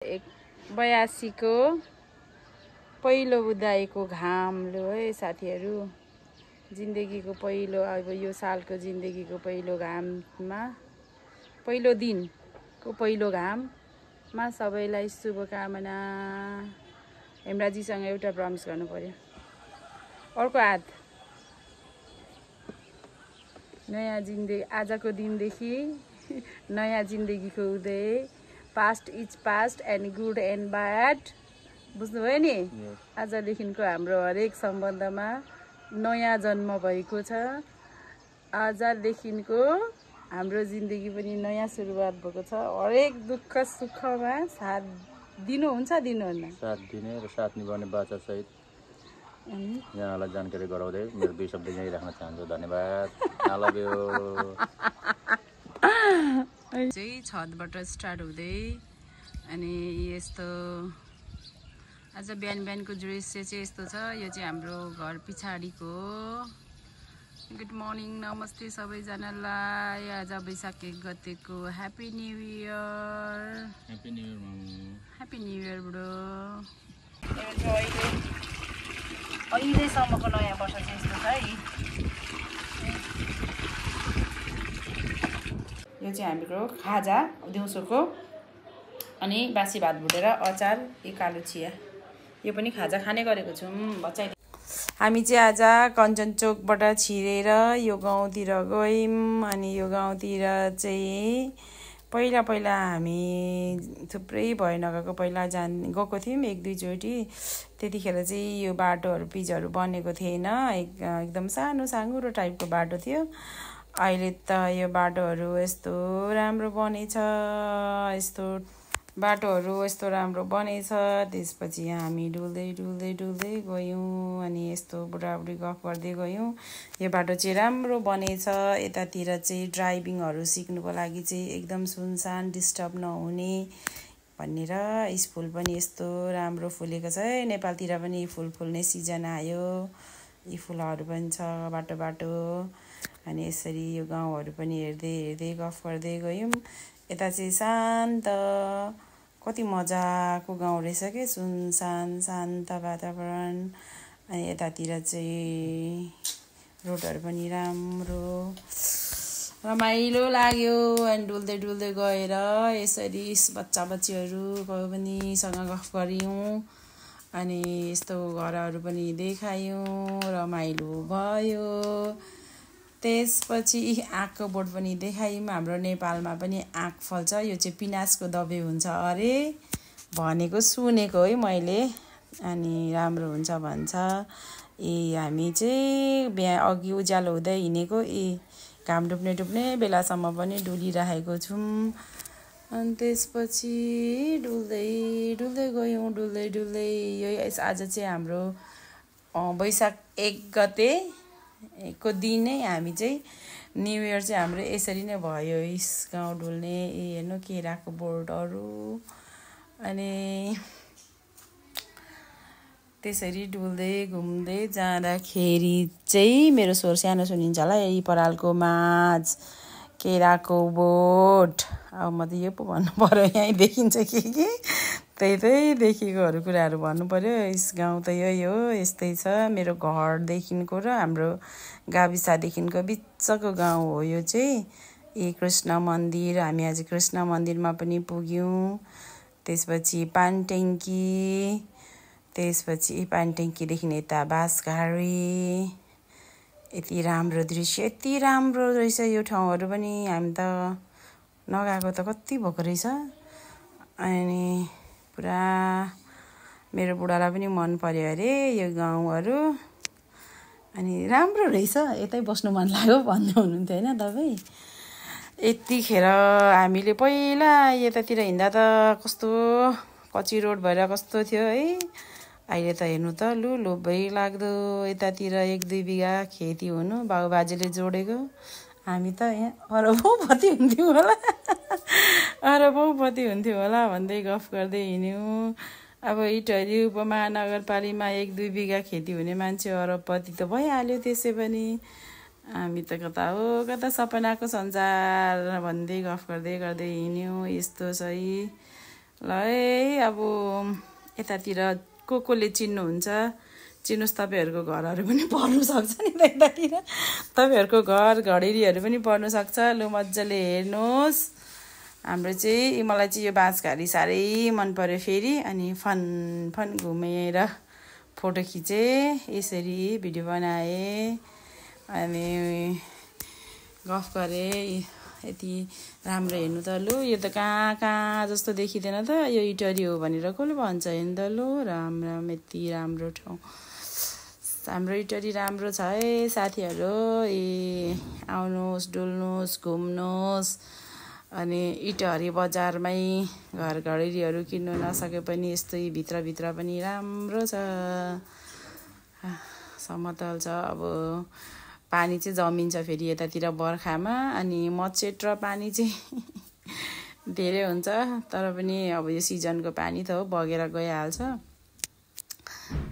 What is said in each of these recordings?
82 को पहिलो उदाएको घामले है साथीहरू, जिन्दगीको पहिलो, अब यो सालको जिन्दगीको पहिलो घाममा, पहिलो दिनको पहिलो घाममा सबैलाई शुभकामना। हेमराजीसँग एउटा प्रमिस गर्नु पर्यो। अर्को हात नयाँ जिन्दगी, आजको दिनदेखि नयाँ जिन्दगीको उदय। Past is past and good and bad, बुझ्नुभयो नि? आजदेखिको हाम्रो हरेक सम्बन्धमा नयाँ जन्म भएको छ। आजदेखिको हाम्रो जिन्दगी पनि नयाँ सुरुवात भएको छ। हरेक दुःख सुखमा साथ दिनुहुन्छ, दिनुहुन्न? साथ दिने र साथ निभाउने बाचा सहित यहाँलाई जानकारी गराउँदै मेरो 2 शब्द यहीँ राख्न चाहन्छु। धन्यवाद। I love you. चाहिँ छतबाट स्टार्ट हुँदै अनि यस्तो आज बिहानको दृश्य चाहिँ यस्तो छ। यो चाहिँ हाम्रो घर पछाडिको। गुड मर्निङ, नमस्ते सबैजनालाई। आज वैशाख 1 गतेको happy new year. Happy new year मामु। Happy new year bro. अहिलेसम्मको नयाँ वर्ष चाहिँ यस्तो छ है। यो चाहिँ हाम्रो खाजा दिउँसोको, अनि बासी भात भुटेर अचार, यो कालो चिया, यो पनि खाजा खाने गरेको छौँ। बच्चाइ हामी चाहिँ आज कञ्चनचोकबाट छिरेर यो गाउँतिर गयौँ। अनि यो गाउँतिर चाहिँ पहिला हामी थुप्रै भयो नगएको, पहिला गएको थियौँ 1-2 चोटि। त्यतिखेर चाहिँ यो बाटोहरू पिचहरू बनेको थिएन, एकदम सानो साँगुरो टाइपको बाटो थियो। अहिले त यो बाटोहरू यस्तो राम्रो बनेछ, यस्तो बाटोहरू यस्तो राम्रो बनेछ। त्यसपछि हामी डुल्दै गयौँ अनि यस्तो बुढाबुढी गफ गर्दै गयौँ। यो बाटो चाहिँ राम्रो बनेछ। यतातिर चाहिँ ड्राइभिङहरू सिक्नुको लागि चाहिँ एकदम सुनसान, डिस्टर्ब नहुने भनेर। स्कुल पनि यस्तो राम्रो फुलेको छ है। नेपालतिर पनि फुल फुल्ने सिजन आयो। यी फुलहरू पनि छ बाटो। अनि यसरी यो गाउँहरू पनि हेर्दै गफ गर्दै गयौँ। यता चाहिँ शान्त, कति मजाको गाउँ रहेछ के, सुनसान शान्त वातावरण। अनि यतातिर चाहिँ रोडहरू पनि राम्रो, रमाइलो लाग्यो। अनि डुल्दै गएर यसरी बच्चाबच्चीहरू पनि सँग गफ गऱ्यौँ। अनि यस्तो घरहरू पनि देखायौँ, रमाइलो भयो। त्यसपछि आँकको बोट पनि देखायौँ। हाम्रो नेपालमा पनि आँक फल्छ, यो चाहिँ पिनासको दबाई हुन्छ अरे भनेको सुनेको है मैले। अनि राम्रो हुन्छ भन्छ। हामी चाहिँ बिहा अघि उज्यालो हुँदै हिँडेको, घाम डुब्ने बेलासम्म पनि डुलिरहेको छौँ। अनि त्यसपछि डुल्दै गयौँ। यो आज चाहिँ हाम्रो वैशाख 1 गते को दिनै हामी चाहिँ न्यु इयर चाहिँ हाम्रो यसरी नै भयो। यस गाउँ डुल्ने, हेर्नु केराको बोर्डहरू। अनि त्यसरी डुल्दै घुम्दै जाँदाखेरि चाहिँ मेरो स्वर सानो सुनिन्छ होला। यही परालको माझ, केराको बोट। अब म त यो पो भन्नु पर्यो, यहीँ देखिन्छ के त्यही देखेकोहरू कुराहरू भन्नु पर्यो। यस गाउँ त यही हो, यस्तै छ। मेरो घरदेखिको र हाम्रो गाविसदेखिको बिचको गाउँ हो यो चाहिँ। कृष्ण मन्दिर, हामी आज कृष्ण मन्दिरमा पनि पुग्यौँ। त्यसपछि पानट्याङ्की, त्यसपछि पानट्याङ्कीदेखि यता बाँसघारी। यति राम्रो दृश्य, यति राम्रो रहेछ यो ठाउँहरू पनि। हामी त नगएको त कति भएको रहेछ। अनि पुरा मेरो बुढालाई पनि मन पर्यो अरे यो गाउँहरू। अनि राम्रो रहेछ, यतै बस्नु मन लाग्यो भन्दै हुनुहुन्थ्यो होइन तपाईँ? यतिखेर हामीले पहिला यतातिर हिँड्दा त कस्तो कच्ची रोड भएर कस्तो थियो है। अहिले त हेर्नु त लोभै लाग्दो। यतातिर 1-2 बिघा खेती हुनु, बाबुबाजेले जोडेको। हामी त यहाँ अरबौँपति हुन्थ्यो होला भन्दै गफ गर्दै हिँड्यौँ। अब इटहरी उपमहानगरपालिकामा 1-2 बिघा खेती हुने मान्छे अरबपति त भइहाल्यो त्यसै पनि। हामी त कता हो कता सपनाको संसार भन्दै गफ गर्दै हिँड्यौँ। यस्तो छ ल है अब यतातिर कोले चिन्नुहुन्छ चिन्नुहोस् तपाईँहरूको घरहरू पनि पर्नु सक्छ नि त यतातिर तपाईँहरूको घर घडेरीहरू पनि पर्नु सक्छ लु मजाले हेर्नुहोस् हाम्रो चाहिँ मलाई चाहिँ यो बाँसघारी साह्रै मन पर्यो फेरि अनि फन घुमेर फोटो खिचेँ यसरी भिडियो बनाएँ अनि गफ गरेँ यति राम्रो हेर्नु त लु यो त कहाँ जस्तो देखिँदैन त यो इटरी हो भनेर कसले भन्छ हेर्नु त लु राम यति राम्रो ठाउँ हाम्रो इटरी राम्रो छ है साथीहरू आउनुहोस् डुल्नुहोस् घुम्नुहोस् अनि इटहरी बजारमै घर घडेरीहरू किन्नु नसके पनि यस्तै भित्रभित्र पनि राम्रो छ समतल छ अब पानी चाहिँ जमिन्छ फेरि यतातिर बर्खामा अनि मच्चेट र पानी चाहिँ धेरै हुन्छ तर पनि अब यो सिजनको पानी त हो बगेर गइहाल्छ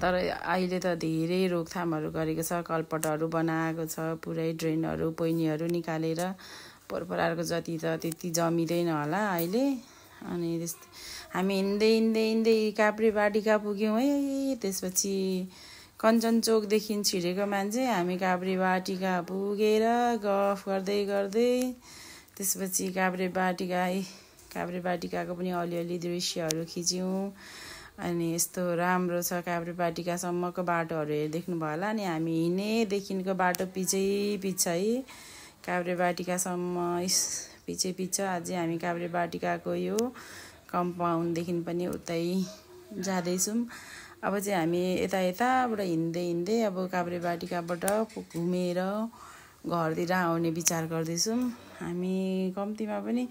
तर अहिले त धेरै रोकथामहरू गरेको छ कलपटहरू बनाएको छ पुरै ड्रेनहरू पैनीहरू निकालेर पोरपोरारको जति त त्यति जमिँदैन होला अहिले अनि त्यस्तै हामी हिँड्दै काभ्रेबाटिका पुग्यौँ है त्यसपछि कञ्चनचोकदेखि छिरेको मान्छे हामी काभ्रेबाटिका पुगेर गफ गर्दै त्यसपछि काभ्रेबाटिकाको पनि अलिअलि दृश्यहरू खिच्यौँ अनि यस्तो राम्रो छ काभ्रेबाटिकासम्मको बाटोहरू देख्नुभयो होला अनि हामी हिँडेदेखिको बाटो पिछै है काभ्रेबाटिकासम्म पिछे अझै हामी काभ्रेबाटिकाको यो कम्पाउन्डदेखि पनि उतै जाँदैछौँ अब चाहिँ हामी यताबाट हिँड्दै अब काभ्रेबाटिकाबाट घुमेर घरतिर आउने विचार गर्दैछौँ हामी कम्तीमा पनि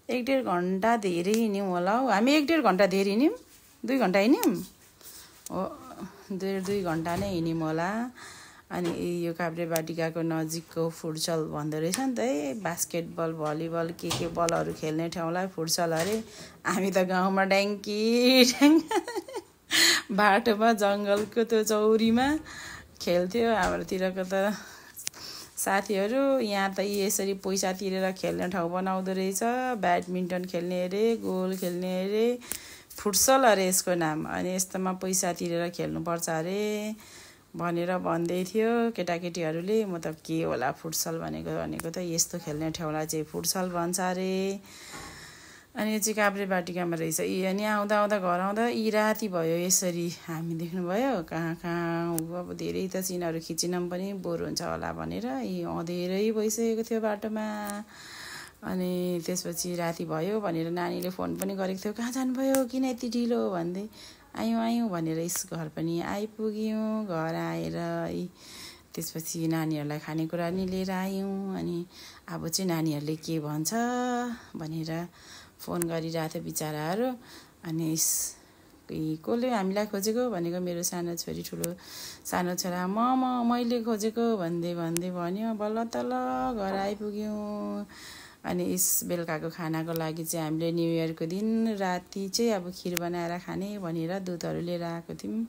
1.5 घन्टा धेरै हिँड्यौँ होला हौ हामी 1.5 घन्टा धेरै हिँड्यौँ 2 घन्टा हिँड्यौँ हो 2 घन्टा नै हिँड्यौँ होला अनि यो काभ्रेबाटिकाको नजिकको फुटसल भन्दो रहेछ नि त है बास्केटबल भलिबल के बलहरू खेल्ने ठाउँलाई फुटसल अरे हामी त गाउँमा ड्याङ्की बाटोमा जङ्गलको त्यो चौरीमा खेल्थ्यो हाम्रोतिरको त साथीहरू यहाँ त यसरी पैसा तिरेर खेल्ने ठाउँ बनाउँदो रहेछ ब्याडमिन्टन खेल्ने अरे गोल खेल्ने अरे फुटसल अरे यसको नाम अनि यस्तोमा पैसा तिरेर खेल्नुपर्छ अरे भनेर भन्दै थियो केटाकेटीहरूले म त के होला फुटसल भनेको त यस्तो खेल्ने ठाउँलाई चाहिँ फुटसल भन्छ अरे अनि यो चाहिँ काभ्रेबाटिकामा रहेछ अनि आउँदा घर आउँदा राति भयो यसरी हामी देख्नुभयो कहाँ अब धेरै त सिनहरू खिचिन पनि बोर हुन्छ होला भनेर अँधेरै भइसकेको थियो बाटोमा अनि त्यसपछि राति भयो भनेर नानीले फोन पनि गरेको थियो कहाँ जानुभयो किन यति ढिलो भन्दै आयौँ भनेर घर पनि आइपुग्यौँ घर आएर त्यसपछि नानीहरूलाई खानेकुरा नि लिएर आयौँ अनि अब चाहिँ नानीहरूले के भन्छ भनेर फोन गरिरहेको थियो बिचराहरू अनि कसले हामीलाई खोजेको भनेको मेरो सानो छोरी सानो छोरा मैले खोजेको भन्दै भन्यो बल्ल तल्ल घर आइपुग्यौँ अनि बेलुकाको खानाको लागि चाहिँ हामीले न्यू इयरको दिन राति चाहिँ अब खिर बनाएर खाने भनेर दुधहरू लिएर आएको थियौँ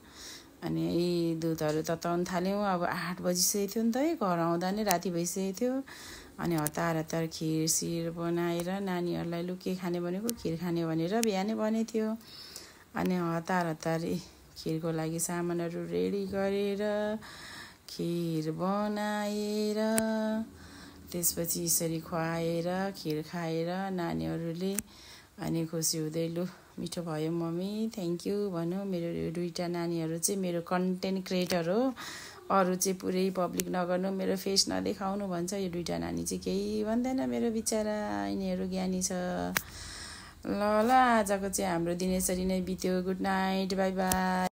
अनि दुधहरू तताउन थाल्यौँ अब 8 बजिसकेको थियो नि त है घर आउँदा नै राति भइसकेको थियो अनि हतार खिर सिर बनाएर नानीहरूलाई लु के खाने भनेको खिर खाने भनेर बिहानै भनेको थियो अनि हतार खिरको लागि सामानहरू रेडी गरेर खिर बनाएर त्यसपछि यसरी खुवाएर खिर खाएर नानीहरूले अनि खुसी हुँदै लु मिठो भयो मम्मी थ्याङ्क यू भन्यो मेरो यो 2टा नानीहरू चाहिँ मेरो कन्टेन्ट क्रिएटर हो अरू चाहिँ पुरै पब्लिक नगर्नु मेरो फेस नदेखाउनु भन्छ यो 2टा नानी चाहिँ केही भन्दैन मेरो बिचरा यिनीहरू ज्ञानी छ ल आजको चाहिँ हाम्रो दिन यसरी नै बित्यो गुड नाइट बाई बाई